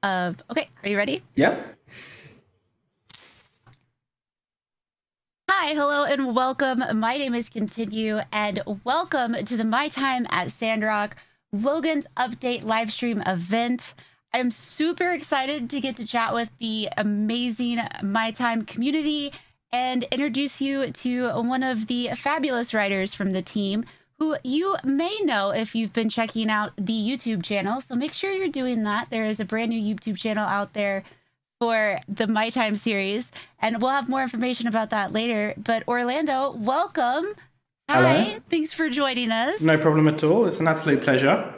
Okay, are you ready? Yeah. Hi, hello, and welcome. My name is Continue, and welcome to the My Time at Sandrock Logan's Update livestream event. I'm super excited to get to chat with the amazing My Time community and introduce you to one of the fabulous writers from the team who you may know if you've been checking out the YouTube channel. So make sure you're doing that. There is a brand new YouTube channel out there for the My Time series, and we'll have more information about that later. But Orlando, welcome. Hello. Hi, thanks for joining us. No problem at all. It's an absolute pleasure.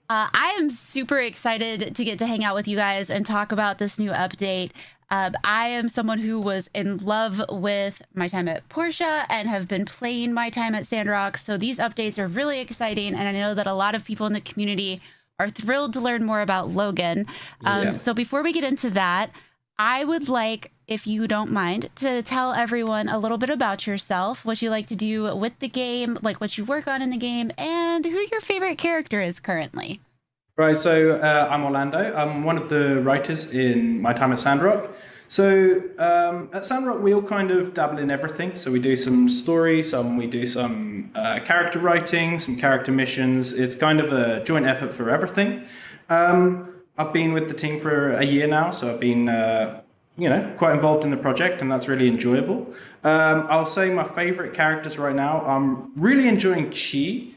I am super excited to get to hang out with you guys and talk about this new update. I am someone who was in love with My Time at Portia and have been playing My Time at Sandrock, so these updates are really exciting, and I know that a lot of people in the community are thrilled to learn more about Logan. So before we get into that, I would like, if you don't mind, to tell everyone a little bit about yourself, what you like to do with the game, like what you work on in the game, and who your favorite character is currently. Right, so I'm Orlando. I'm one of the writers in My Time at Sandrock. So at Sandrock, we all kind of dabble in everything. So we do some story, we do some character writing, some character missions. It's kind of a joint effort for everything. I've been with the team for a year now, so I've been quite involved in the project, and that's really enjoyable. I'll say my favorite characters right now, I'm really enjoying Chi.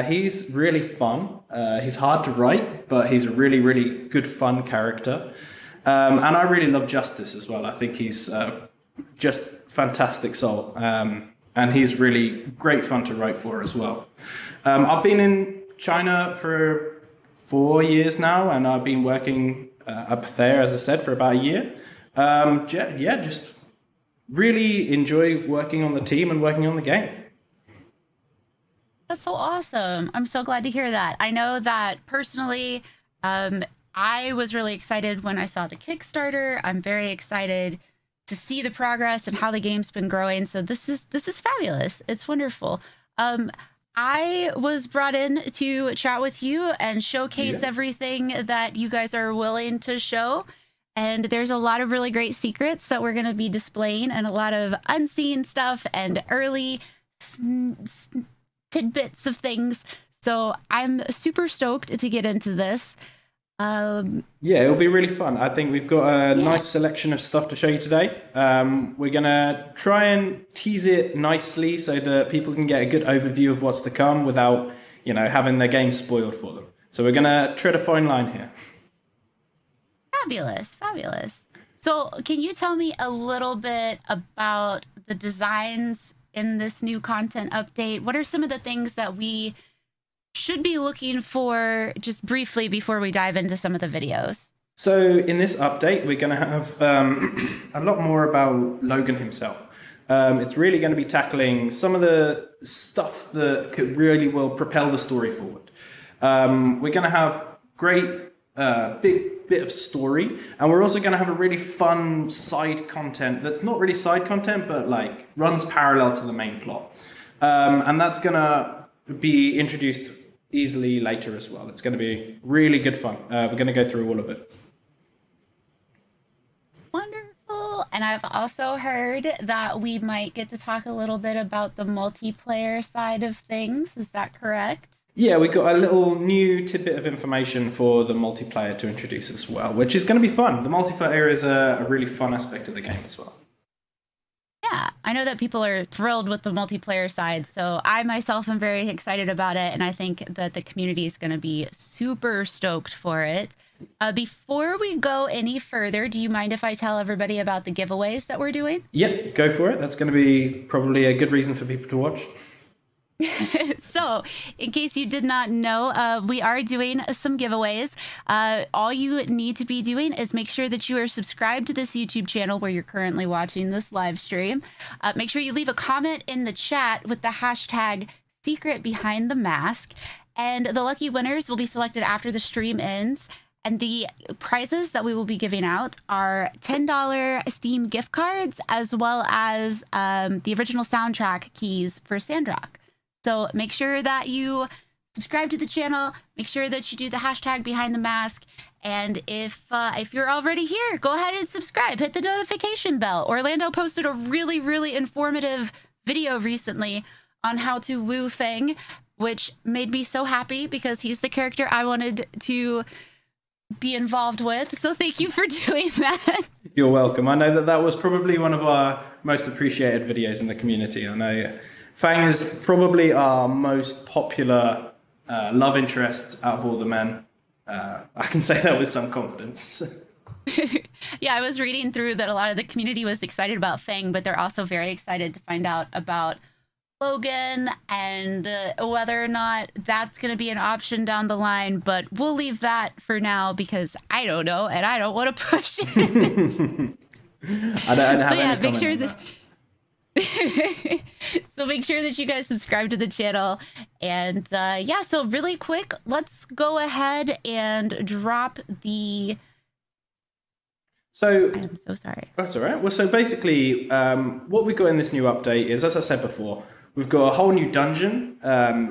He's really fun. He's hard to write, but he's a really, really good, fun character. And I really love Justice as well. I think he's just fantastic soul. And he's really great fun to write for as well. I've been in China for 4 years now, and I've been working up there, as I said, for about a year. Just really enjoy working on the team and working on the game. That's so awesome. I'm so glad to hear that. I know that personally, I was really excited when I saw the Kickstarter. I'm very excited to see the progress and how the game's been growing. So this is fabulous. It's wonderful. I was brought in to chat with you and showcase everything that you guys are willing to show. And there's a lot of really great secrets that we're going to be displaying, and a lot of unseen stuff and early tidbits of things. So I'm super stoked to get into this. It'll be really fun. I think we've got a nice selection of stuff to show you today. We're gonna try and tease it nicely so that people can get a good overview of what's to come without, having their game spoiled for them. So we're gonna tread a fine line here. Fabulous. So can you tell me a little bit about the designs in this new content update? What are some of the things that we should be looking for, just briefly, before we dive into some of the videos? So in this update, we're going to have a lot more about Logan himself. It's really going to be tackling some of the stuff that really will propel the story forward. We're going to have great big bit of story, and we're also going to have a really fun side content that's not really side content, but like runs parallel to the main plot. And that's going to be introduced easily later as well. It's going to be really good fun. We're going to go through all of it. Wonderful. And I've also heard that we might get to talk a little bit about the multiplayer side of things. Is that correct? Yeah, we got a little new tidbit of information for the multiplayer to introduce as well, which is going to be fun. The multiplayer is a really fun aspect of the game as well. Yeah, I know that people are thrilled with the multiplayer side, so I myself am very excited about it, and I think that the community is going to be super stoked for it. Before we go any further, do you mind if I tell everybody about the giveaways that we're doing? Yep, go for it. That's going to be probably a good reason for people to watch. So, in case you did not know, we are doing some giveaways. All you need to be doing is make sure that you are subscribed to this YouTube channel where you're currently watching this live stream. Make sure you leave a comment in the chat with the hashtag secret behind the mask, and the lucky winners will be selected after the stream ends. And the prizes that we will be giving out are $10 Steam gift cards, as well as the original soundtrack keys for Sandrock. So make sure that you subscribe to the channel. Make sure that you do the hashtag behind the mask. And if you're already here, go ahead and subscribe. Hit the notification bell. Orlando posted a really, really informative video recently on how to woo Fang, which made me so happy because he's the character I wanted to be involved with. So thank you for doing that. You're welcome. I know that was probably one of our most appreciated videos in the community. I know Fang is probably our most popular love interest out of all the men. I can say that with some confidence. Yeah, I was reading through that a lot of the community was excited about Fang, but they're also very excited to find out about Logan and whether or not that's going to be an option down the line. But we'll leave that for now because I don't know and I don't want to push it. I don't have any make sure that. So make sure that you guys subscribe to the channel. And yeah, so really quick, let's go ahead and drop the... So I'm so sorry. That's all right. Well, so basically what we've got in this new update is, as I said before, we've got a whole new dungeon,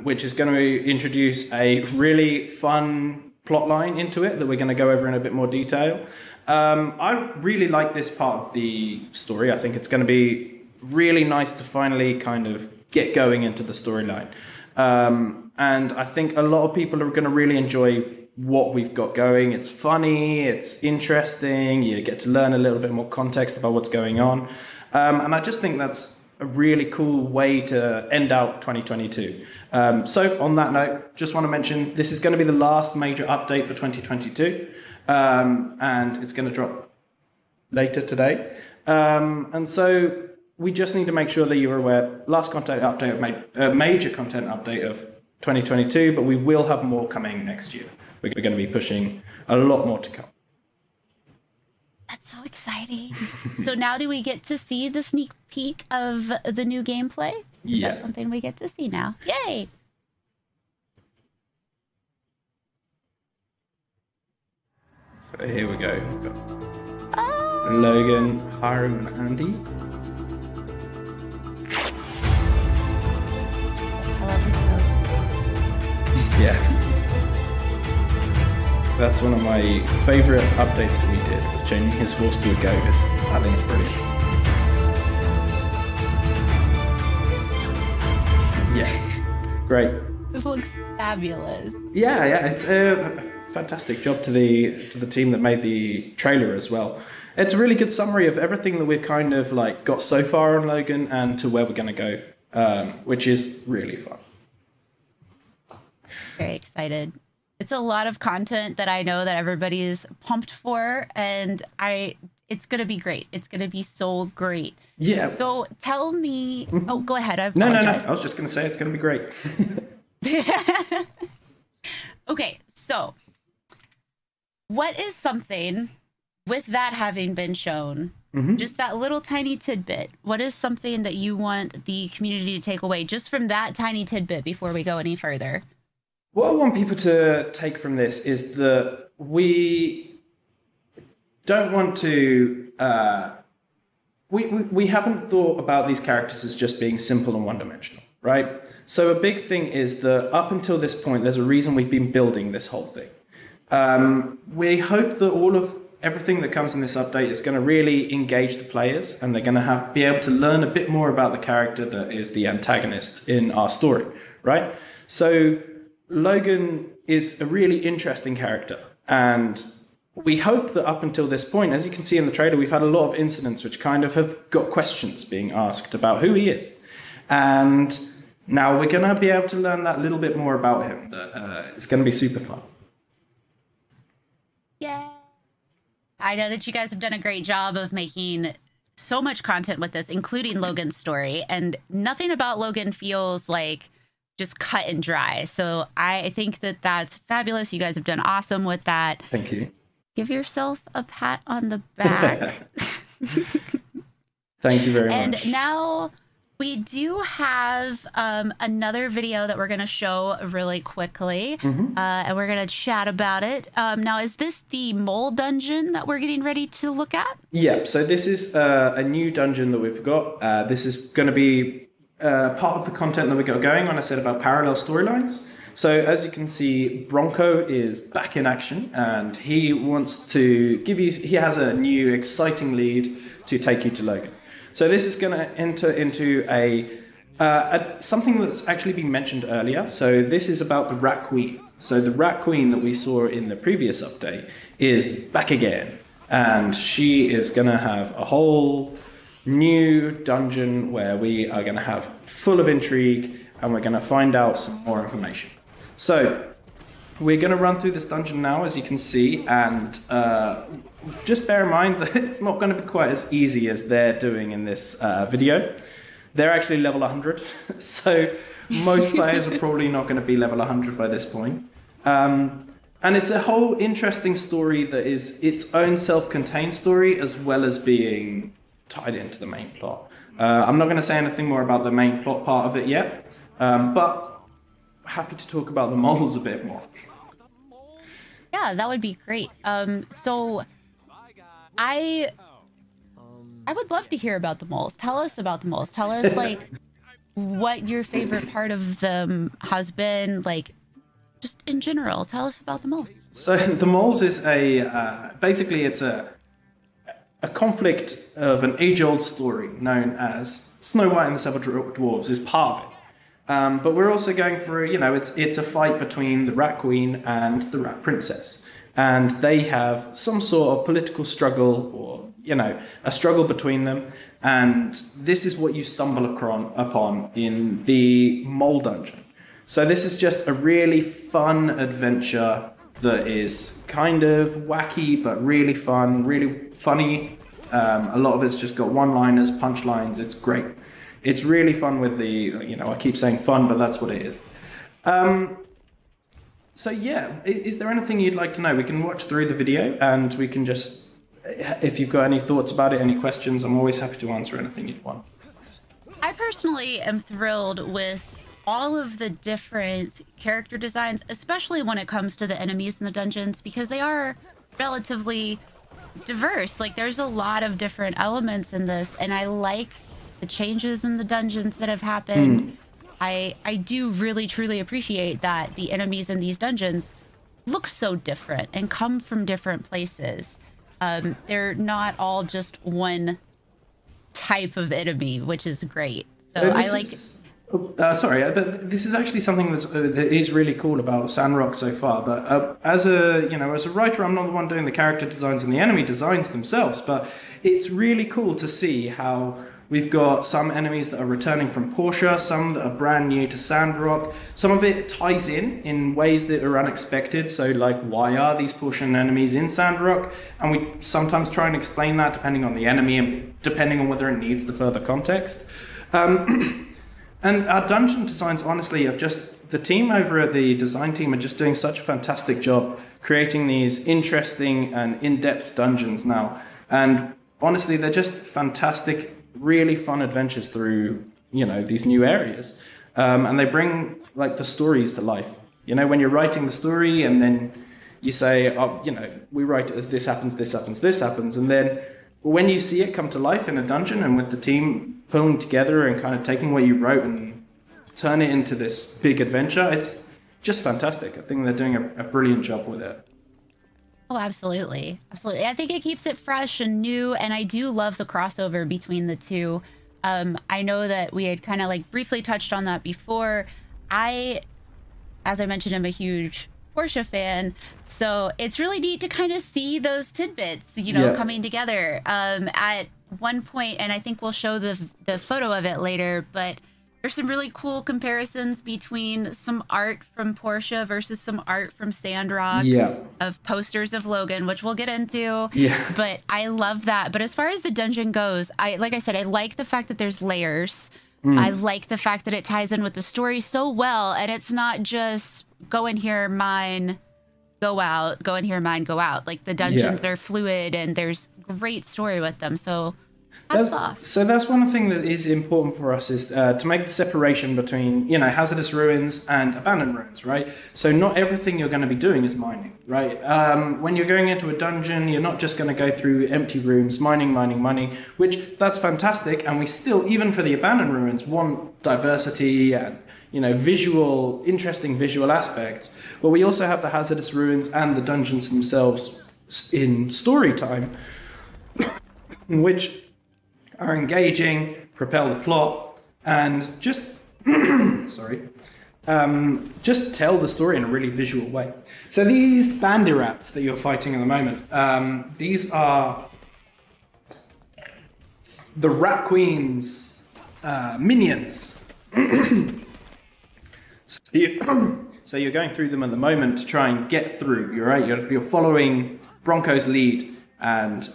which is going to introduce a really fun plot line into it that we're going to go over in a bit more detail. I really like this part of the story. I think it's going to be really nice to finally kind of get going into the storyline. And I think a lot of people are going to really enjoy what we've got going. It's funny, it's interesting, you get to learn a little bit more context about what's going on. And I just think that's a really cool way to end out 2022. So on that note, just want to mention this is going to be the last major update for 2022. And it's going to drop later today. And so we just need to make sure that you're aware. Last content update, major content update of 2022, but we will have more coming next year. We're going to be pushing a lot more to come. That's so exciting. So now do we get to see the sneak peek of the new gameplay? Is that something we get to see now? Yay! So here we go. We've got Logan, Hiram, and Andy. I love this. Yeah. That's one of my favourite updates that we did, was changing his horse to a goat. I think it's brilliant. Yeah, great. This looks fabulous. Yeah, it's a fantastic job to the team that made the trailer as well. It's a really good summary of everything that we've kind of like got so far on Logan and to where we're going to go, which is really fun. Very excited. It's a lot of content that I know that everybody is pumped for, and it's going to be great. It's going to be so great. Yeah. So tell me, oh, go ahead. No. I was just going to say it's going to be great. Okay. So what is something, with that having been shown, just that little tiny tidbit, what is something that you want the community to take away just from that tiny tidbit before we go any further? What I want people to take from this is that we don't want to... we haven't thought about these characters as just being simple and one-dimensional, right? So a big thing is that up until this point, there's a reason we've been building this whole thing. We hope that everything that comes in this update is going to really engage the players, and they're going to be able to learn a bit more about the character that is the antagonist in our story, right? So Logan is a really interesting character, and we hope that up until this point, as you can see in the trailer, we've had a lot of incidents which kind of have got questions being asked about who he is. And now we're going to be able to learn that little bit more about him. It's going to be super fun. Yeah. I know that you guys have done a great job of making so much content with this, including Logan's story, and nothing about Logan feels like just cut and dry. So I think that that's fabulous. You guys have done awesome with that. Thank you. Give yourself a pat on the back. Thank you very much. And now we do have another video that we're going to show really quickly, and we're going to chat about it. Now, is this the mole dungeon that we're getting ready to look at? Yeah, so this is a new dungeon that we've got. This is going to be part of the content that we got going when I said about parallel storylines. So as you can see, Bronco is back in action, and he wants to give you. He has a new exciting lead to take you to Logan. So this is going to enter into something that's actually been mentioned earlier. So this is about the Rat Queen. So the Rat Queen that we saw in the previous update is back again, and she is going to have a whole new dungeon where we are going to have full of intrigue, and we're going to find out some more information. So we're going to run through this dungeon now, as you can see, and just bear in mind that it's not going to be quite as easy as they're doing in this video. They're actually level 100, so most players are probably not going to be level 100 by this point. And it's a whole interesting story that is its own self-contained story, as well as being tied into the main plot. I'm not going to say anything more about the main plot part of it yet, but happy to talk about the moles a bit more. Yeah, that would be great. So I would love to hear about the moles. Tell us about the moles. Tell us like what your favorite part of them has been, like just in general. Tell us about the moles. So the moles is basically it's a conflict of an age-old story known as Snow White and the Seven Dwarves is part of it. But we're also going for, it's a fight between the Rat Queen and the Rat Princess. And they have some sort of political struggle or, a struggle between them. And this is what you stumble upon in the Mole Dungeon. So this is just a really fun adventure that is kind of wacky, but really fun, really funny. A lot of it's just got one-liners, punchlines. It's great. It's really fun with the, I keep saying fun, but that's what it is. So yeah, is there anything you'd like to know? We can watch through the video and we can just, if you've got any thoughts about it, any questions, I'm always happy to answer anything you'd want. I personally am thrilled with all of the different character designs, especially when it comes to the enemies in the dungeons, because they are relatively diverse. Like there's a lot of different elements in this, and I like the changes in the dungeons that have happened. I do really truly appreciate that the enemies in these dungeons look so different and come from different places. They're not all just one type of enemy, which is great. So I like sorry, but this is actually something that is really cool about Sandrock so far. That as a writer, I'm not the one doing the character designs and the enemy designs themselves, but it's really cool to see how we've got some enemies that are returning from Portia, some that are brand new to Sandrock. Some of it ties in ways that are unexpected. So, like, why are these Portian enemies in Sandrock? And we sometimes try and explain that depending on the enemy and depending on whether it needs the further context. And our dungeon designs, honestly, the team over at the design team are just doing such a fantastic job creating these interesting and in-depth dungeons now. And honestly, they're just fantastic, really fun adventures through, these new areas. And they bring, like, the stories to life. When you're writing the story and then you say, we write it as this happens, this happens, this happens. And then when you see it come to life in a dungeon and with the team pulling together and kind of taking what you wrote and turn it into this big adventure, it's just fantastic. I think they're doing a brilliant job with it. Oh, absolutely. Absolutely. I think it keeps it fresh and new, and I do love the crossover between the two. I know that we had kind of like briefly touched on that before. As I mentioned, I'm a huge Portia fan, so it's really neat to kind of see those tidbits, coming together. At one point, and I think we'll show the photo of it later, but there's some really cool comparisons between some art from Portia versus some art from Sandrock of posters of Logan, which we'll get into. But I love that. But as far as the dungeon goes, like I said, I like the fact that there's layers. I like the fact that it ties in with the story so well, and it's not just go in here, mine, go out, go in here, mine, go out. Like the dungeons are fluid and there's great story with them. So Hats off. So that's one thing that is important for us is to make the separation between, hazardous ruins and abandoned ruins, right? So not everything you're going to be doing is mining, right? When you're going into a dungeon, you're not just going to go through empty rooms, mining, which that's fantastic. And we still, even for the abandoned ruins, want diversity and, interesting visual aspects. But we also have the hazardous ruins and the dungeons themselves in story time, which are engaging, propel the plot, and just just tell the story in a really visual way. So these bandy rats that you're fighting at the moment, these are the Rat Queen's minions. So you're going through them at the moment to try and get through. You're following Bronco's lead, and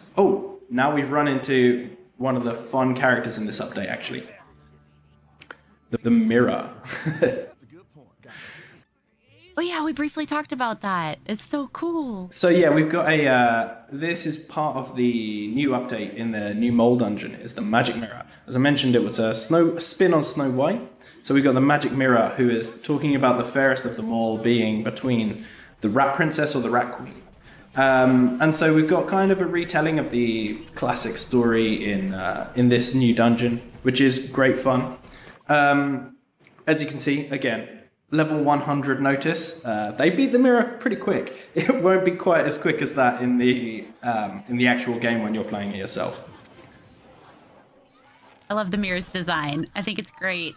now we've run into one of the fun characters in this update, actually. The mirror. Oh yeah, we briefly talked about that. It's so cool. So yeah, we've got this is part of the new update in the new mole dungeon, is the magic mirror. As I mentioned, it was a spin on Snow White. So we've got the magic mirror, who is talking about the fairest of them all being between the Rat Princess or the Rat Queen. And so we've got kind of a retelling of the classic story in this new dungeon, which is great fun. As you can see, again, level 100 notice. They beat the mirror pretty quick. It won't be quite as quick as that in the actual game when you're playing it yourself. I love the mirror's design. I think it's great.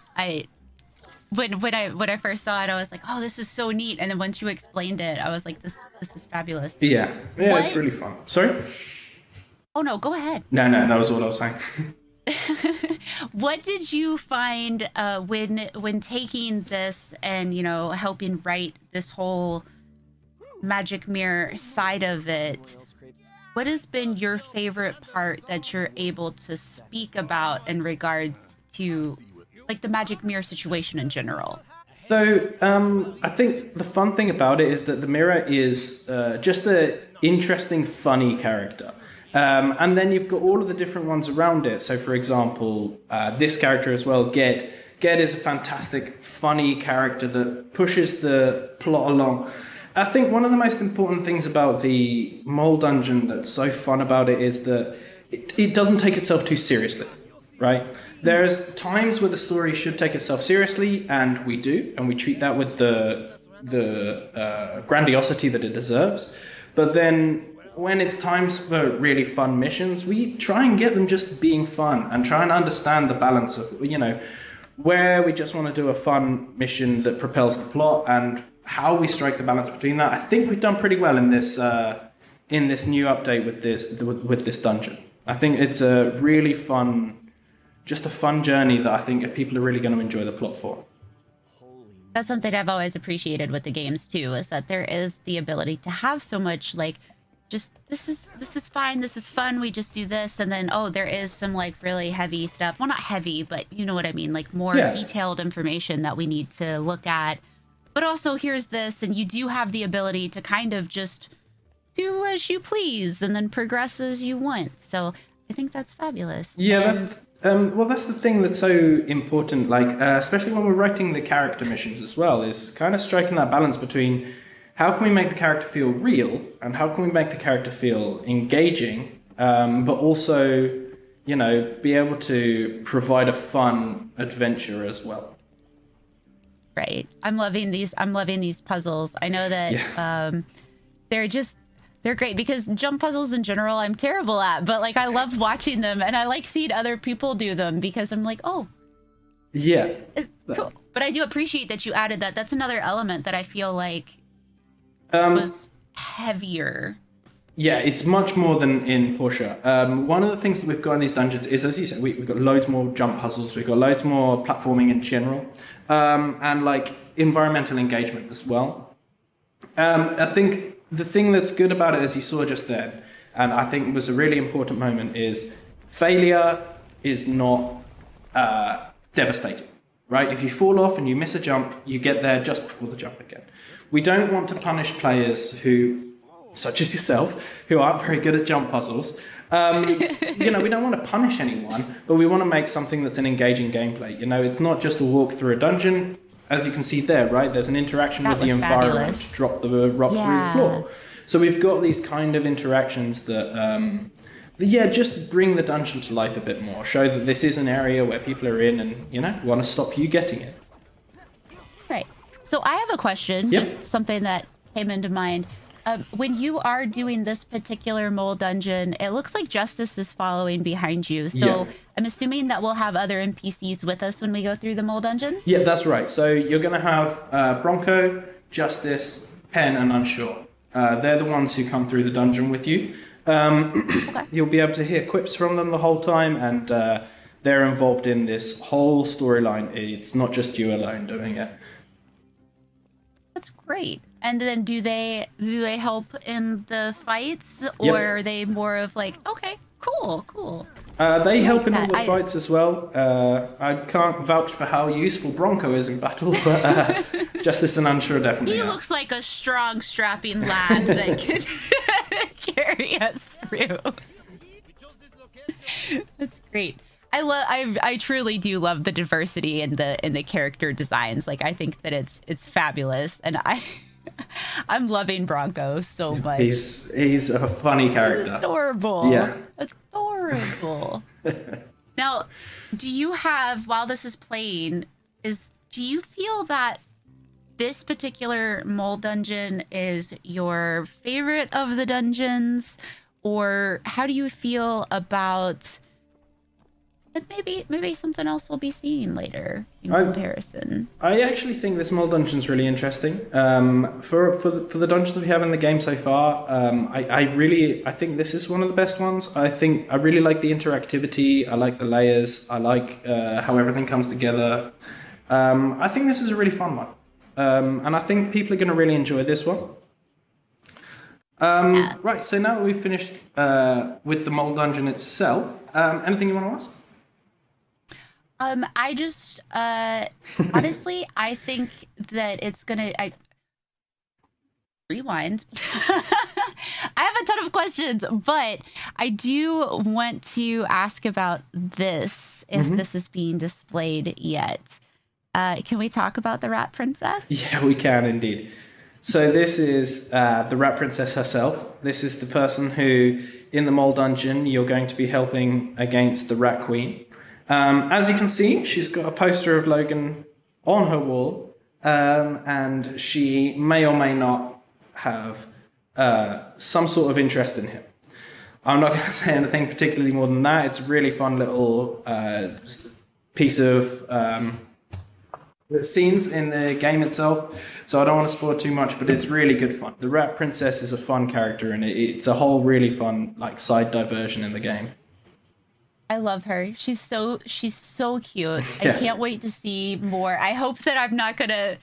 When I first saw it, I was like, "Oh, this is so neat!" And then once you explained it, I was like, "This is fabulous." Yeah, it's really fun. Sorry? Oh no, go ahead. No, that was all I was saying. What did you find when taking this and helping write this whole magic mirror side of it? What has been your favorite part that you're able to speak about in regards to the magic mirror situation in general? So I think the fun thing about it is that the mirror is just an interesting, funny character. And then you've got all of the different ones around it. So, for example, this character as well, Ged. Ged is a fantastic, funny character that pushes the plot along. I think one of the most important things about the Mole Dungeon that's so fun about it is that it doesn't take itself too seriously, right? There's times where the story should take itself seriously, and we do, and we treat that with the grandiosity that it deserves. But then when it's times for really fun missions, we try and get them just being fun and try and understand the balance of, where we just want to do a fun mission that propels the plot and how we strike the balance between that. I think we've done pretty well in this new update with this dungeon. I think it's a really fun, just a fun journey that I think people are really going to enjoy the plot for. That's something I've always appreciated with the games too, is that there is the ability to have so much just this is fine, this is fun, we just do this, and then there is some really heavy stuff. Well, not heavy, but you know what I mean, more detailed information that we need to look at. But also here's this, and you do have the ability to kind of just do as you please and then progress as you want. So I think that's fabulous. Yeah, that's the thing that's so important, especially when we're writing the character missions as well, is kind of striking that balance between how can we make the character feel real and how can we make the character feel engaging, but also, be able to provide a fun adventure as well. Right. I'm loving these puzzles. I know that they're great, because jump puzzles in general I'm terrible at, but I love watching them, and I like seeing other people do them because I'm like, oh. Yeah. Cool. But I do appreciate that you added that. That's another element that I feel was heavier. Yeah, it's much more than in Porsche. One of the things that we've got in these dungeons is, as you said, we've got loads more jump puzzles, we've got loads more platforming in general, and environmental engagement as well. I think the thing that's good about it, as you saw just then, and I think was a really important moment, is failure is not devastating, right? If you fall off and you miss a jump, you get there just before the jump again. We don't want to punish players who, such as yourself, who aren't very good at jump puzzles, You know, we don't want to punish anyone, but we want to make something that's an engaging gameplay. You know, it's not just a walk through a dungeon. As you can see there, right, there's an interaction with the environment fabulous. to drop the rock through the floor. So we've got these kind of interactions that, just bring the dungeon to life a bit more. Show that this is an area where people are in and, you know, want to stop you getting it. Right. So I have a question, just something that came into mind. When you are doing this particular mole dungeon, it looks like Justice is following behind you. So I'm assuming that we'll have other NPCs with us when we go through the mole dungeon? Yeah, that's right. So you're going to have Bronco, Justice, Pen, and Unsure. They're the ones who come through the dungeon with you. You'll be able to hear quips from them the whole time, and they're involved in this whole storyline. It's not just you alone doing it. That's great. And then do they help in the fights, or are they more of like, okay, cool. They help in all the fights as well. I can't vouch for how useful Bronco is in battle, but Justice and Unsure definitely. He looks like a strong, strapping lad that could carry us through. That's great. I truly do love the diversity in the character designs. Like, I think that it's fabulous, and I'm loving Bronco so much. He's a funny character. He's adorable. Yeah. Adorable. Now, do you have, while this is playing, do you feel that this particular mole dungeon is your favorite of the dungeons, or how do you feel about maybe something else we'll be seeing later in comparison? I actually think this mole dungeon's really interesting. For the dungeons we have in the game so far, I think this is one of the best ones. I really like the interactivity. I like the layers. I like how everything comes together. I think this is a really fun one. And I think people are going to really enjoy this one. Right, so now that we've finished with the mole dungeon itself, anything you want to ask? I just, honestly, I think that it's gonna, rewind. I have a ton of questions, but I do want to ask about this, if this is being displayed yet. Can we talk about the Rat Princess? Yeah, we can indeed. So this is the Rat Princess herself. This is the person who, in the mole dungeon, you're going to be helping against the Rat Queen. As you can see, she's got a poster of Logan on her wall, and she may or may not have some sort of interest in him. I'm not going to say anything particularly more than that. It's a really fun little piece of scenes in the game itself, so I don't want to spoil too much, but it's really good fun. The Rat Princess is a fun character, and it's a whole really fun side diversion in the game. I love her. She's so cute. Yeah. I can't wait to see more. I hope that I'm not gonna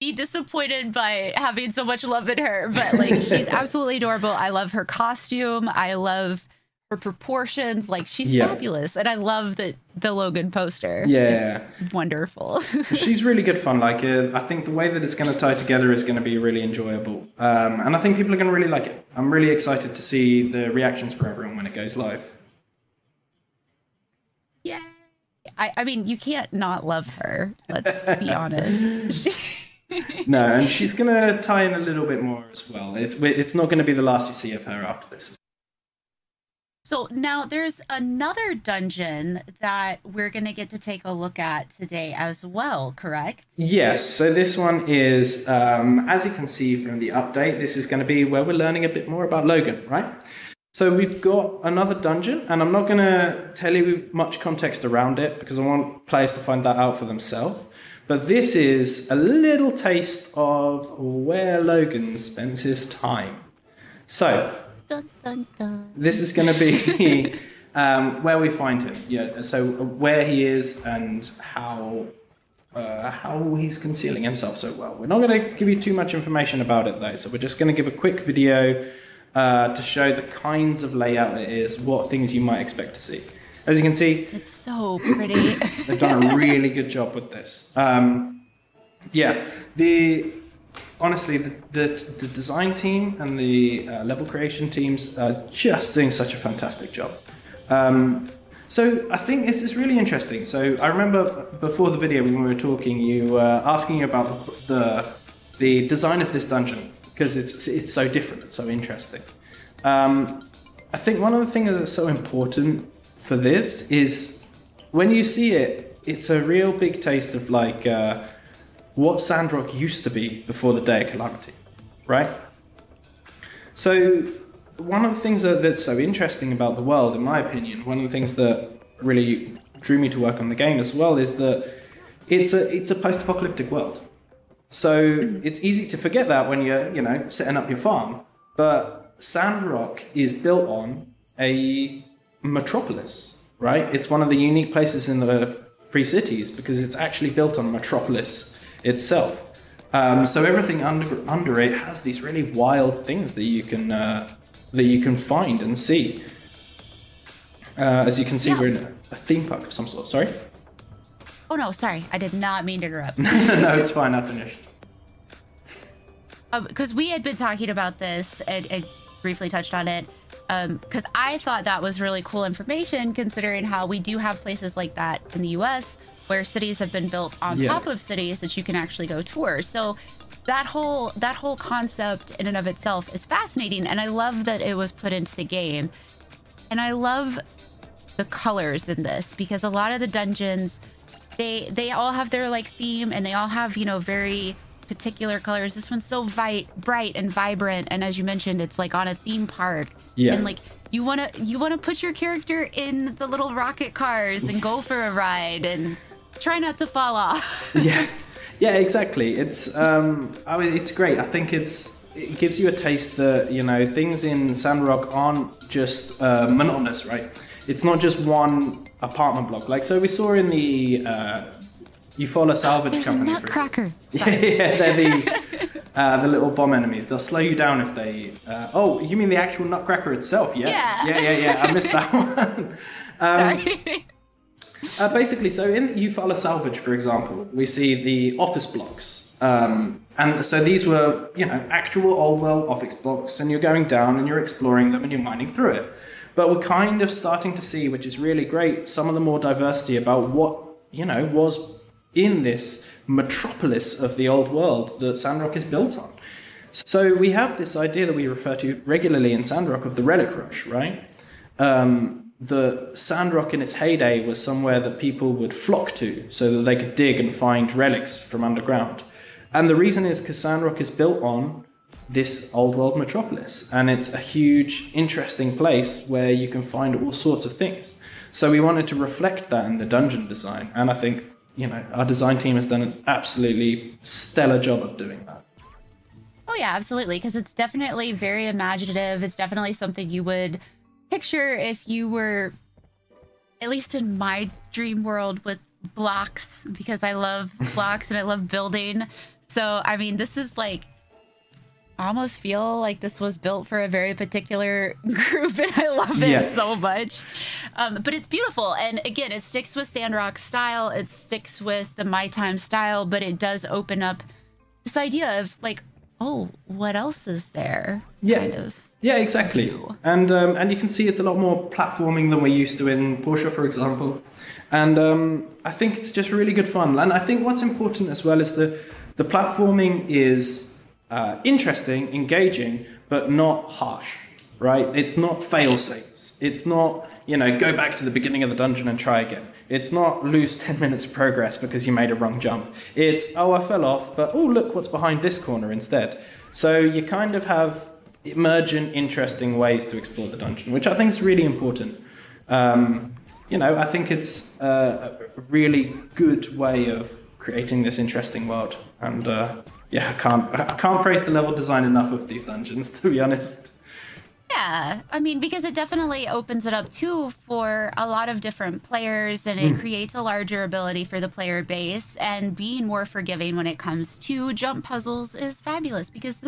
be disappointed by having so much love in her, but she's absolutely adorable. I love her costume. I love her proportions. She's fabulous, and I love the Logan poster. Yeah, it's wonderful. She's really good fun. I think the way that it's going to tie together is going to be really enjoyable, and I think people are going to really like it. I'm really excited to see the reactions for everyone when it goes live. Yeah, I mean, you can't not love her. Let's be honest. No, and she's going to tie in a little bit more as well. It's not going to be the last you see of her after this. So now there's another dungeon that we're going to get to take a look at today as well, correct? Yes. So this one is, as you can see from the update, this is going to be where we're learning a bit more about Logan, right? So we've got another dungeon, and I'm not going to tell you much context around it because I want players to find that out for themselves. But this is a little taste of where Logan spends his time. So dun, dun, dun. This is going to be where we find him. Yeah. So where he is and how he's concealing himself so well. We're not going to give you too much information about it though. So we're just going to give a quick video to show the kinds of layout it is, what things you might expect to see. As you can see, it's so pretty. They've done a really good job with this. Yeah, honestly, the design team and the level creation teams are just doing such a fantastic job. So I think this is really interesting. So I remember before the video when we were talking, you were asking about the design of this dungeon because it's so different and so interesting. I think one of the things that's so important for this is when you see it, it's a real big taste of like what Sandrock used to be before the Day of Calamity, right? So one of the things that's so interesting about the world, in my opinion, one of the things that really drew me to work on the game as well is that it's a post-apocalyptic world. So it's easy to forget that when you're, setting up your farm. But Sandrock is built on a metropolis, right? It's one of the unique places in the Free Cities because it's actually built on a metropolis itself. So everything under it has these really wild things that you can find and see. As you can see, we're in a theme park of some sort. Sorry? Oh, no, sorry. I did not mean to interrupt. No, it's fine. I finished. Because we had been talking about this and briefly touched on it. Because I thought that was really cool information, considering how we do have places like that in the U.S. where cities have been built on top of cities that you can actually go tour. So that whole concept in and of itself is fascinating, and I love that it was put into the game. And I love the colors in this because a lot of the dungeons, they all have their like theme, and they all have very particular colors. This one's so bright and vibrant, and as you mentioned, it's like on a theme park. Yeah. And like you wanna put your character in the little rocket cars and go for a ride and try not to fall off. Yeah, exactly. It's it's great. I think it gives you a taste that things in Sandrock aren't just monotonous, right? It's not just one apartment block. Like so, we saw in the Eufaula Salvage Company. A nutcracker. Yeah, they're the little bomb enemies. They'll slow you down if they. Oh, you mean the actual nutcracker itself? Yeah. Yeah. I missed that one. Sorry. Basically, so in Eufaula Salvage, for example, we see the office blocks. And so these were, actual old world office blocks, and you're going down and you're exploring them and you're mining through it. But we're kind of starting to see, which is really great, some of the more diversity about what, was in this metropolis of the old world that Sandrock is built on. So we have this idea that we refer to regularly in Sandrock of the relic rush, right? The Sandrock in its heyday was somewhere that people would flock to so that they could dig and find relics from underground. And the reason is because Sandrock is built on this old world metropolis, and it's a huge, interesting place where you can find all sorts of things. So we wanted to reflect that in the dungeon design, and I think, our design team has done an absolutely stellar job of doing that. Oh yeah, absolutely, because it's definitely very imaginative. It's definitely something you would picture if you were, at least in my dream world, with blocks, because I love blocks and I love building. So, I mean, this is like, I almost feel like this was built for a very particular group, and I love it so much. But it's beautiful. And again, it sticks with Sandrock's style. It sticks with the My Time style, but it does open up this idea of like, oh, what else is there? Yeah. Kind of. Yeah, exactly. And you can see it's a lot more platforming than we're used to in Porsche, for example. And I think it's just really good fun. And I think what's important as well is the platforming is interesting, engaging, but not harsh, right? It's not fail safes. It's not, go back to the beginning of the dungeon and try again. It's not lose 10 minutes of progress because you made a wrong jump. It's, oh, I fell off, but oh, look what's behind this corner instead. So you kind of have emergent, interesting ways to explore the dungeon, which I think is really important. I think it's a really good way of creating this interesting world. And I can't praise the level design enough of these dungeons, to be honest. Yeah, I mean, because it definitely opens it up too for a lot of different players, and it creates a larger ability for the player base, and being more forgiving when it comes to jump puzzles is fabulous, because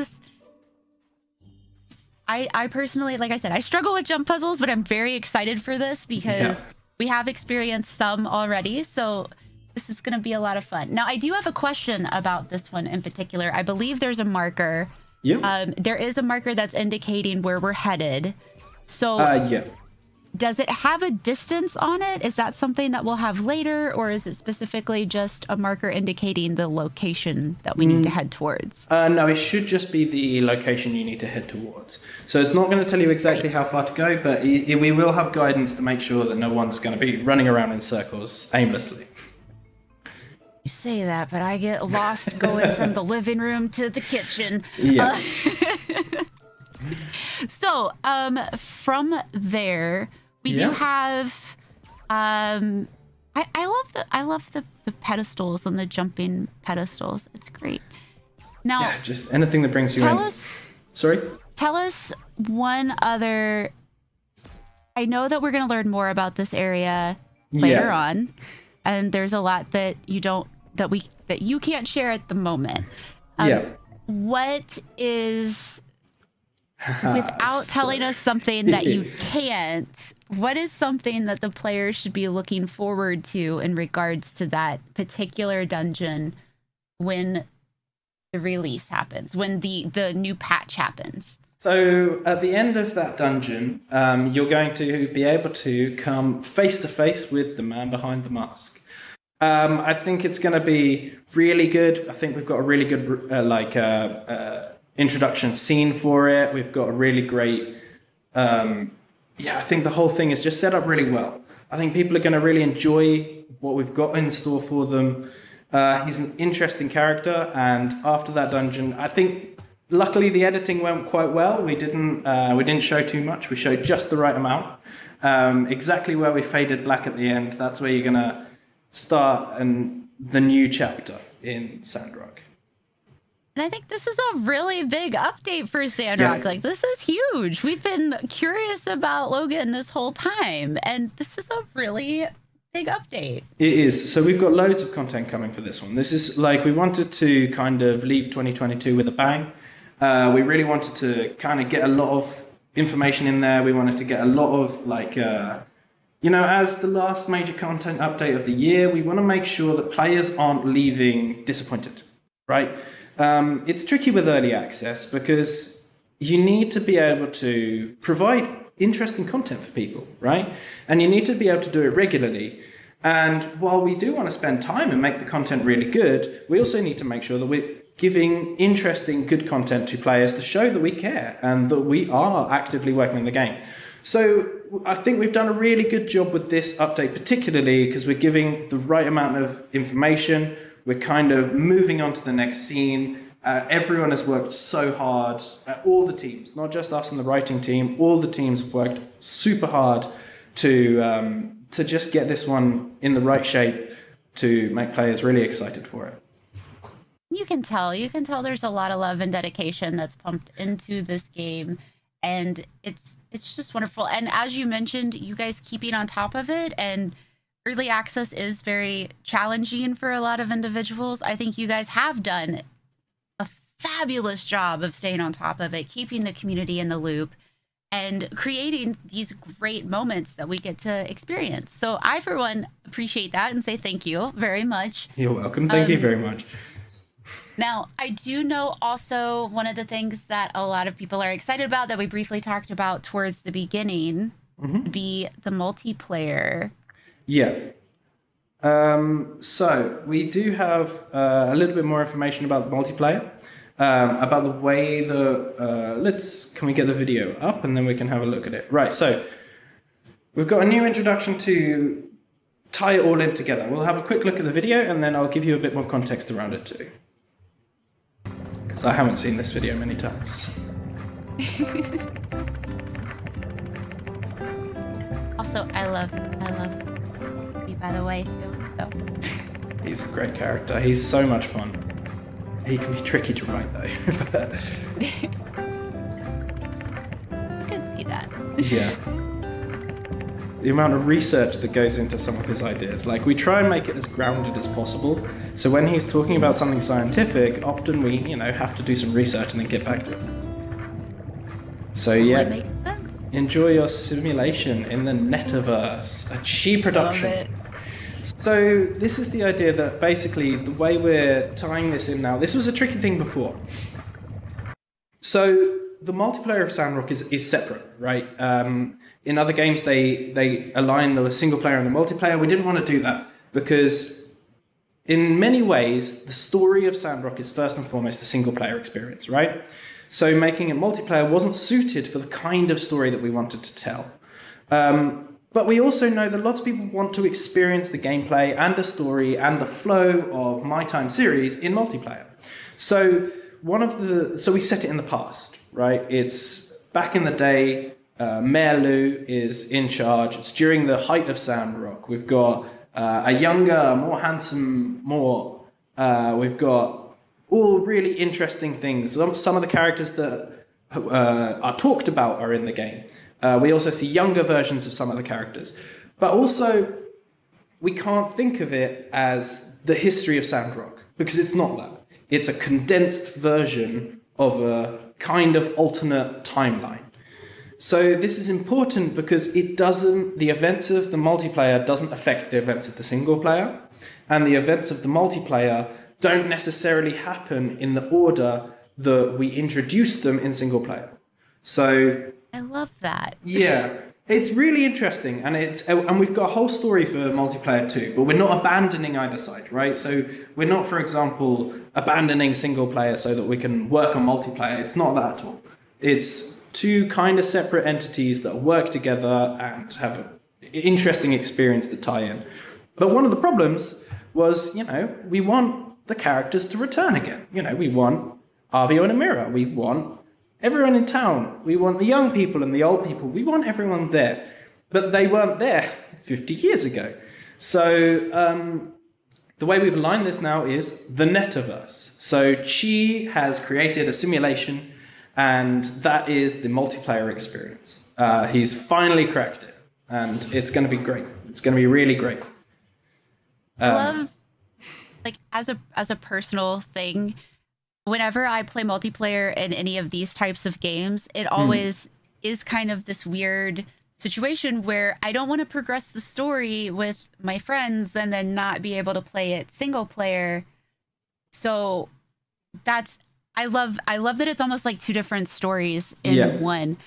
I personally, like I said, I struggle with jump puzzles, but I'm very excited for this because we have experienced some already. So This is going to be a lot of fun. Now, I do have a question about this one in particular. I believe there's a marker. Yeah. There is a marker that's indicating where we're headed. So yeah. does it have a distance on it? Is that something that we'll have later, or is it specifically just a marker indicating the location that we need to head towards? No, it should just be the location you need to head towards. So it's not going to tell you exactly how far to go, but we will have guidance to make sure that no one's going to be running around in circles aimlessly. You say that, but I get lost going from the living room to the kitchen. Yeah. So, from there, we do have, I love the pedestals and the jumping pedestals. It's great. Now, Yeah, just anything that brings you in. Sorry? Tell us one other. I know that we're going to learn more about this area later on, and there's a lot that you can't share at the moment. What is, without telling us something that you can't, what is something that the players should be looking forward to in regards to that particular dungeon when the release happens, when the new patch happens? So at the end of that dungeon, you're going to be able to come face to face with the man behind the mask. I think it's going to be really good. I think we've got a really good introduction scene for it. We've got a really great. I think the whole thing is just set up really well. I think people are going to really enjoy what we've got in store for them. He's an interesting character, and after that dungeon, I think luckily the editing went quite well. We didn't show too much. We showed just the right amount. Exactly where we faded black at the end. That's where you're going to start the new chapter in Sandrock. And I think this is a really big update for Sandrock. Like, this is huge. We've been curious about Logan this whole time, and this is a really big update. It is. So we've got loads of content coming for this one. This is like, we wanted to kind of leave 2022 with a bang. We really wanted to kind of get a lot of information in there. We wanted to get a lot of as the last major content update of the year, we want to make sure that players aren't leaving disappointed, right? It's tricky with early access because you need to be able to provide interesting content for people, right? And you need to be able to do it regularly. And while we do want to spend time and make the content really good, we also need to make sure that we're giving interesting, good content to players to show that we care and that we are actively working on the game. So I think we've done a really good job with this update, particularly because we're giving the right amount of information. We're kind of moving on to the next scene. Everyone has worked so hard. All the teams, not just us and the writing team, all the teams have worked super hard to just get this one in the right shape to make players really excited for it. You can tell there's a lot of love and dedication that's pumped into this game, and it's just wonderful. And as you mentioned, you guys keeping on top of it, and early access is very challenging for a lot of individuals. I think you guys have done a fabulous job of staying on top of it, keeping the community in the loop, and creating these great moments that we get to experience. So I, for one, appreciate that and say thank you very much. You're welcome. Thank you very much. Now, I do know also one of the things that a lot of people are excited about that we briefly talked about towards the beginning would be the multiplayer. Yeah. So we do have a little bit more information about the multiplayer, about the way can we get the video up and then we can have a look at it. Right. So we've got a new introduction to tie it all in together. We'll have a quick look at the video and then I'll give you a bit more context around it too. Because I haven't seen this video many times. Also, I love you, by the way, too. So. He's a great character. He's so much fun. He can be tricky to write, though. You can see that. Yeah. The amount of research that goes into some of his ideas. Like, we try and make it as grounded as possible. So when he's talking about something scientific, often we, have to do some research and then get back to it. So yeah, makes sense. Enjoy your simulation in the Netaverse, a Chi production. So this is the idea that basically the way we're tying this in now, this was a tricky thing before. So the multiplayer of Sandrock is separate, right? In other games, they align the single player and the multiplayer. We didn't want to do that because in many ways, the story of Sandrock is first and foremost a single player experience, right? So making it multiplayer wasn't suited for the kind of story that we wanted to tell. But we also know that lots of people want to experience the gameplay and the story and the flow of My Time series in multiplayer. So we set it in the past, right? It's back in the day. Mayor Lou is in charge. It's during the height of Sandrock. We've got a younger, more handsome, we've got all really interesting things. Some of the characters that are talked about are in the game. We also see younger versions of some of the characters. But also, we can't think of it as the history of Sandrock, because it's not that. It's a condensed version of a kind of alternate timeline. So this is important because the events of the multiplayer doesn't affect the events of the single player, and the events of the multiplayer don't necessarily happen in the order that we introduced them in single player. So I love that. Yeah, it's really interesting, and we've got a whole story for multiplayer too, but we're not abandoning either side, right? So we're not, for example, abandoning single player so that we can work on multiplayer. It's not that at all. It's two kind of separate entities that work together and have an interesting experience that tie in. But one of the problems was, we want the characters to return again. We want Arvio and Amira. We want everyone in town. We want the young people and the old people. We want everyone there. But they weren't there 50 years ago. So the way we've aligned this now is the Netaverse. So Chi has created a simulation, and that is the multiplayer experience. He's finally cracked it, and it's going to be great. It's going to be really great. I love, as a personal thing, whenever I play multiplayer in any of these types of games, it always is kind of this weird situation where I don't want to progress the story with my friends and then not be able to play it single player. So I love that it's almost like two different stories in one.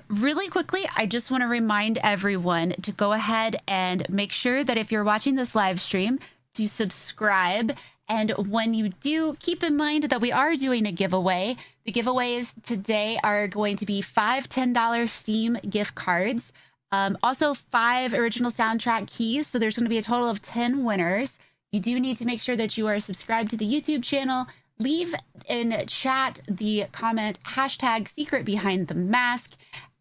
Really quickly, I just want to remind everyone to go ahead and make sure that if you're watching this live stream, to subscribe. And when you do, keep in mind that we are doing a giveaway. The giveaways today are going to be 5 $10 Steam gift cards. Also 5 original soundtrack keys. So there's going to be a total of 10 winners. You do need to make sure that you are subscribed to the YouTube channel. Leave in chat the comment #SecretBehindTheMask,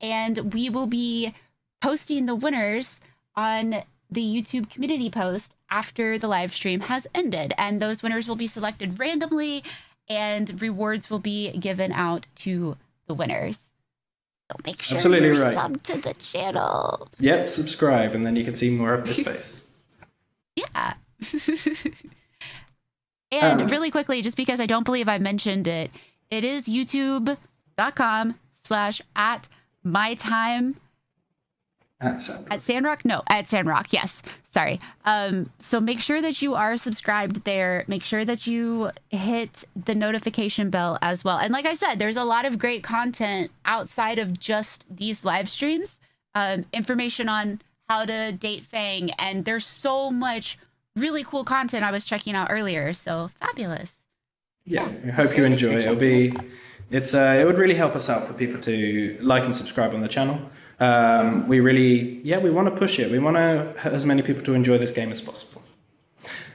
and we will be posting the winners on the YouTube community post after the live stream has ended. And those winners will be selected randomly, and rewards will be given out to the winners. So make sure you're sub to the channel. Yep, subscribe, and then you can see more of this space. Yeah. And really quickly, just because I don't believe I mentioned it, it is youtube.com/@mytime. At Sandrock. At Sandrock? No, at Sandrock, yes. Sorry. So make sure that you are subscribed there. Make sure that you hit the notification bell as well. And like I said, there's a lot of great content outside of just these live streams. Information on how to date Fang. And there's so much really cool content I was checking out earlier. So fabulous. Yeah, I hope you enjoy it. It would really help us out for people to like and subscribe on the channel. We want to push it. We want as many people to enjoy this game as possible.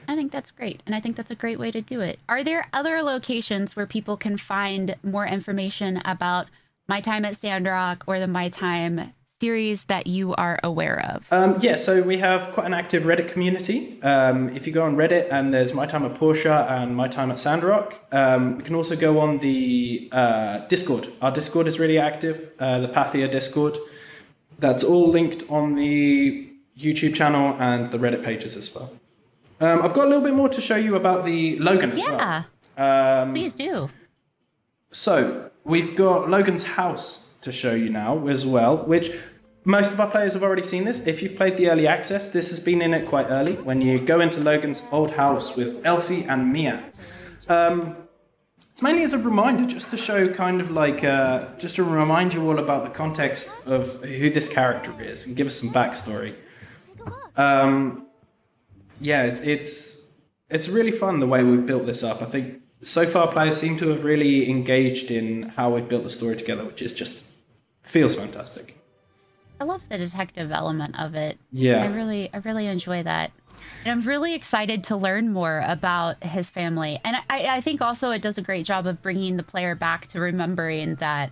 I think that's great. And I think that's a great way to do it. Are there other locations where people can find more information about My Time at Sandrock or the My Time series that you are aware of? So we have quite an active Reddit community. If you go on Reddit, and there's My Time at Porsche and My Time at Sandrock. You can also go on the Discord. Our Discord is really active, the Pathia Discord. That's all linked on the YouTube channel and the Reddit pages as well. I've got a little bit more to show you about the Logan as well. Please do. So we've got Logan's house to show you now as well, which most of our players have already seen this. If you've played the early access, this has been in it quite early, when you go into Logan's old house with Elsie and Mia. It's mainly as a reminder, just to show kind of like, just to remind you all about the context of who this character is and give us some backstory. Yeah, it's really fun the way we've built this up. I think so far players seem to have really engaged in how we've built the story together, which is just feels fantastic. I love the detective element of it. Yeah. I really enjoy that. And I'm really excited to learn more about his family. And I think also it does a great job of bringing the player back to remembering that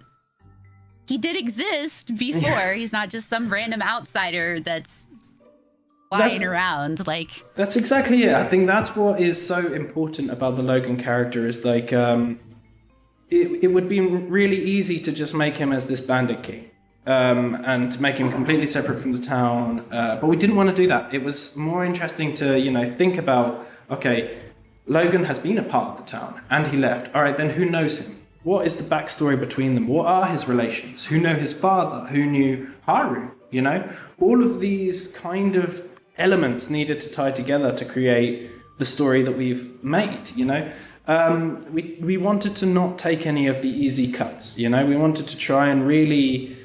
he did exist before. Yeah. He's not just some random outsider that's flying around. Like, that's exactly it. I think that's what is so important about the Logan character is like, it would be really easy to just make him as this bandit king. And to make him completely separate from the town. But we didn't want to do that. It was more interesting to, think about, okay, Logan has been a part of the town and he left. All right, then who knows him? What is the backstory between them? What are his relations? Who know his father? Who knew Haru? All of these kind of elements needed to tie together to create the story that we've made, We wanted to not take any of the easy cuts, We wanted to try and really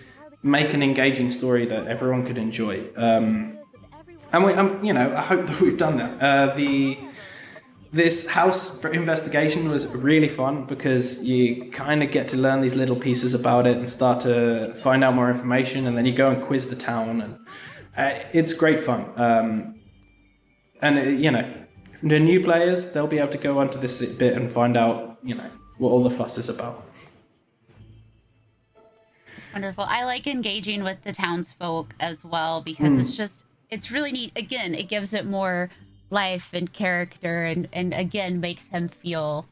make an engaging story that everyone could enjoy. And we, I hope that we've done that. This house investigation was really fun because you kind of get to learn these little pieces about it and start to find out more information, and then you go and quiz the town, and it's great fun. The new players, they'll be able to go onto this bit and find out, what all the fuss is about. Wonderful. I like engaging with the townsfolk as well because it's really neat. Again, it gives it more life and character and again makes him feel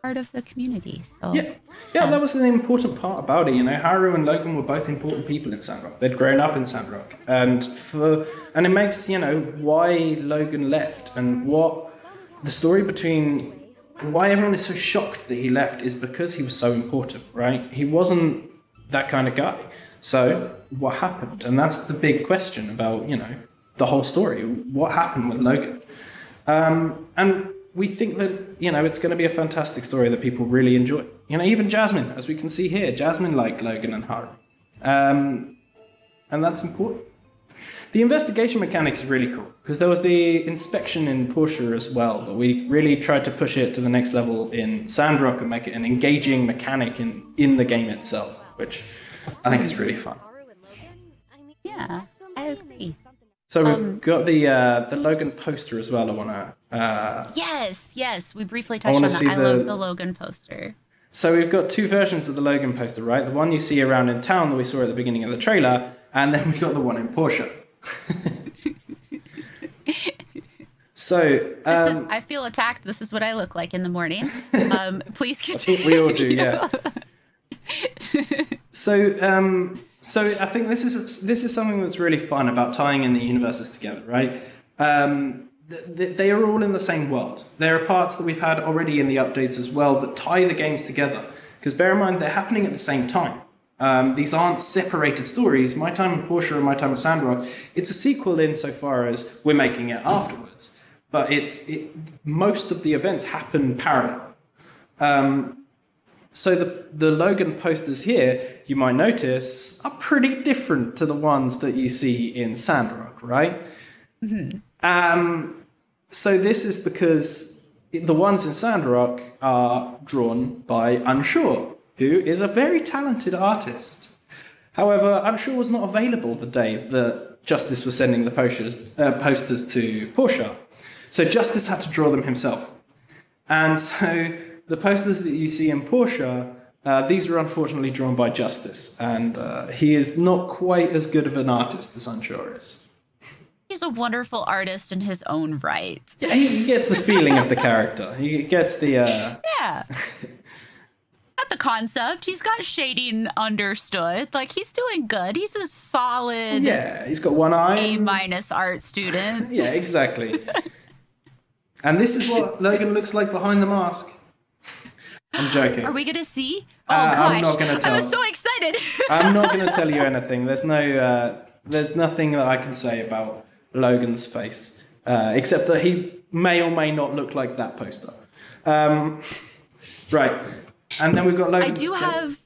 part of the community. So yeah, that was an important part about it. Haru and Logan were both important people in Sandrock. They'd grown up in Sandrock, and it makes why Logan left and what the story between. Why everyone is so shocked that he left is because he was so important, right? He wasn't that kind of guy. So what happened? And that's the big question about, the whole story. What happened with Logan? And we think that, it's going to be a fantastic story that people really enjoy. Even Jasmine, as we can see here, Jasmine liked Logan and Haru. And that's important. The investigation mechanic is really cool because there was the inspection in Portia as well, but we really tried to push it to the next level in Sandrock and make it an engaging mechanic in the game itself, which I think is really fun. Yeah, I agree. So we've got the Logan poster as well. I want to. Yes, we briefly touched on that. I love the Logan poster. So we've got two versions of the Logan poster, right? The one you see around in town that we saw at the beginning of the trailer, and then we've got the one in Portia. So I feel attacked. This is what I look like in the morning. Please continue. I think we all do, yeah. So I think this is something that's really fun about tying in the universes together, right? They are all in the same world. There are parts that we've had already in the updates as well that tie the games together. Because bear in mind, they're happening at the same time. These aren't separated stories. My Time in Portia and My Time at Sandrock, it's a sequel insofar as we're making it afterwards. But most of the events happen parallel. So the Logan posters here, you might notice, are pretty different to the ones that you see in Sandrock, right? Mm-hmm. So this is because the ones in Sandrock are drawn by Unsure, who is a very talented artist. However, Unsure was not available the day that Justice was sending the posters to Portia. So Justice had to draw them himself. And so the posters that you see in Portia, these are unfortunately drawn by Justice. And he is not quite as good of an artist as Unsure is. He's a wonderful artist in his own right. Yeah, he gets the feeling of the character. He gets the... Yeah. Got the concept. He's got shading understood. Like, he's doing good. He's a solid... Yeah, he's got one eye. A- art student. Yeah, exactly. And this is what Logan looks like behind the mask. I'm joking. Are we going to see? Oh, gosh. I'm not going to tell. I was so excited. excited. I'm not going to tell you anything. There's nothing that I can say about Logan's face, except that he may or may not look like that poster. Right. And then we've got Logan's I do have...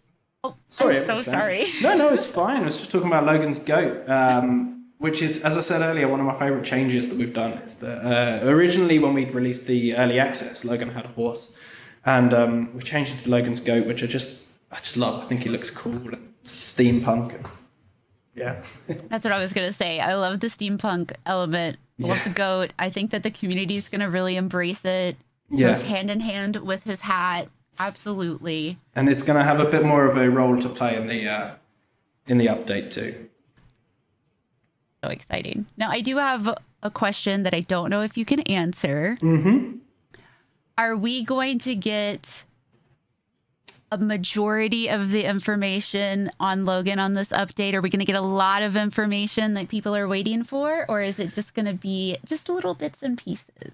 Oh, sorry. I'm so sorry. No, it's fine. I was just talking about Logan's goat, which is, as I said earlier, one of my favourite changes that we've done. Is that originally when we released the early access, Logan had a horse, and we changed it to Logan's goat, which I just love. I think he looks cool, steampunk. Yeah. That's what I was going to say. I love the steampunk element. Love the goat. I think that the community is going to really embrace it. Yeah. Goes hand in hand with his hat. Absolutely. And it's going to have a bit more of a role to play in the update too. So exciting. Now, I do have a question that I don't know if you can answer. Mm-hmm. Are we going to get a majority of the information on Logan on this update? Are we going to get a lot of information that people are waiting for? Or is it just going to be just little bits and pieces?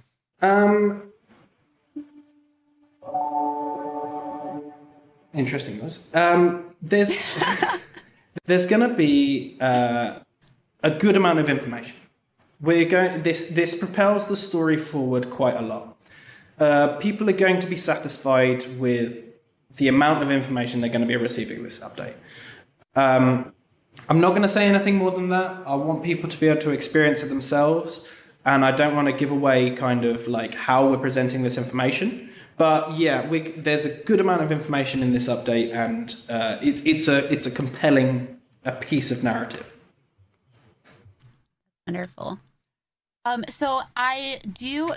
Interesting. There's going to be a good amount of information. This propels the story forward quite a lot. People are going to be satisfied with the amount of information they're going to be receiving this update. I'm not going to say anything more than that. I want people to be able to experience it themselves, and I don't want to give away kind of like how we're presenting this information. But yeah, there's a good amount of information in this update, and it's a compelling piece of narrative. Wonderful. So I do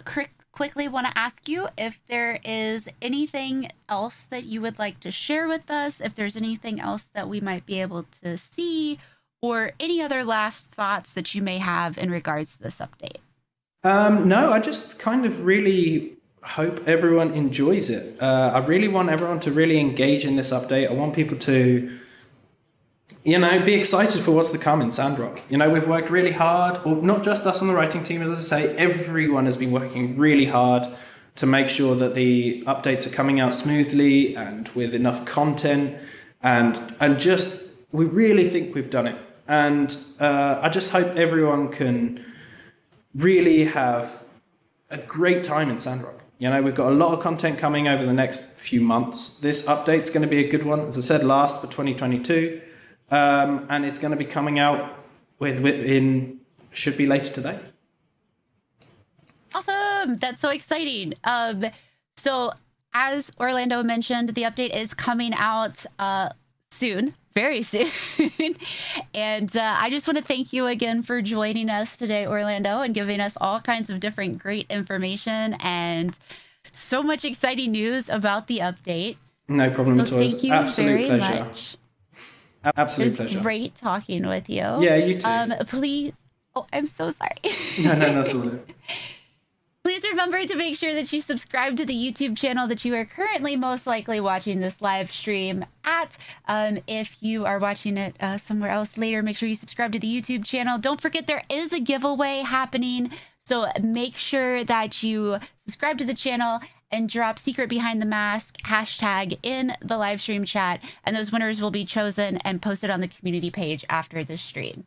quickly want to ask you if there is anything else that you would like to share with us, if there's anything else that we might be able to see, or any other last thoughts that you may have in regards to this update. No, I just kind of really hope everyone enjoys it. I really want everyone to really engage in this update. I want people to, be excited for what's to come in Sandrock. We've worked really hard, or not just us on the writing team, as I say, everyone has been working really hard to make sure that the updates are coming out smoothly and with enough content, and just, we really think we've done it. And I just hope everyone can really have a great time in Sandrock. We've got a lot of content coming over the next few months. This update's going to be a good one, as I said, last for 2022. And it's going to be coming out should be later today. Awesome. That's so exciting. So as Orlando mentioned, the update is coming out soon, very soon. And I just want to thank you again for joining us today, Orlando, and giving us all kinds of different great information and so much exciting news about the update. No problem at all. Thank you Absolute very pleasure. much. Absolute pleasure. Great talking with you. Yeah, you too. Please. Oh, I'm so sorry. No, that's all right. Please remember to make sure that you subscribe to the YouTube channel that you are currently most likely watching this live stream at. If you are watching it somewhere else later, make sure you subscribe to the YouTube channel. Don't forget there is a giveaway happening. So make sure that you subscribe to the channel and drop secret behind the mask hashtag in the live stream chat. And those winners will be chosen and posted on the community page after the stream.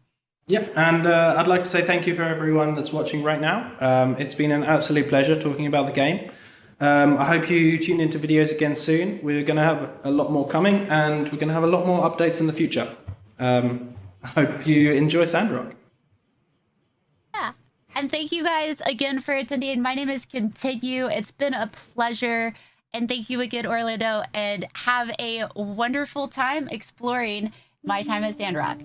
Yep, and I'd like to say thank you for everyone that's watching right now. It's been an absolute pleasure talking about the game. I hope you tune into videos again soon. We're going to have a lot more coming, and we're going to have a lot more updates in the future. I hope you enjoy Sandrock. Yeah, and thank you guys again for attending. My name is Continue. It's been a pleasure, and thank you again, Orlando, and have a wonderful time exploring my time at Sandrock.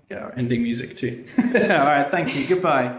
Yeah, our ending music too. All right, thank you. Goodbye.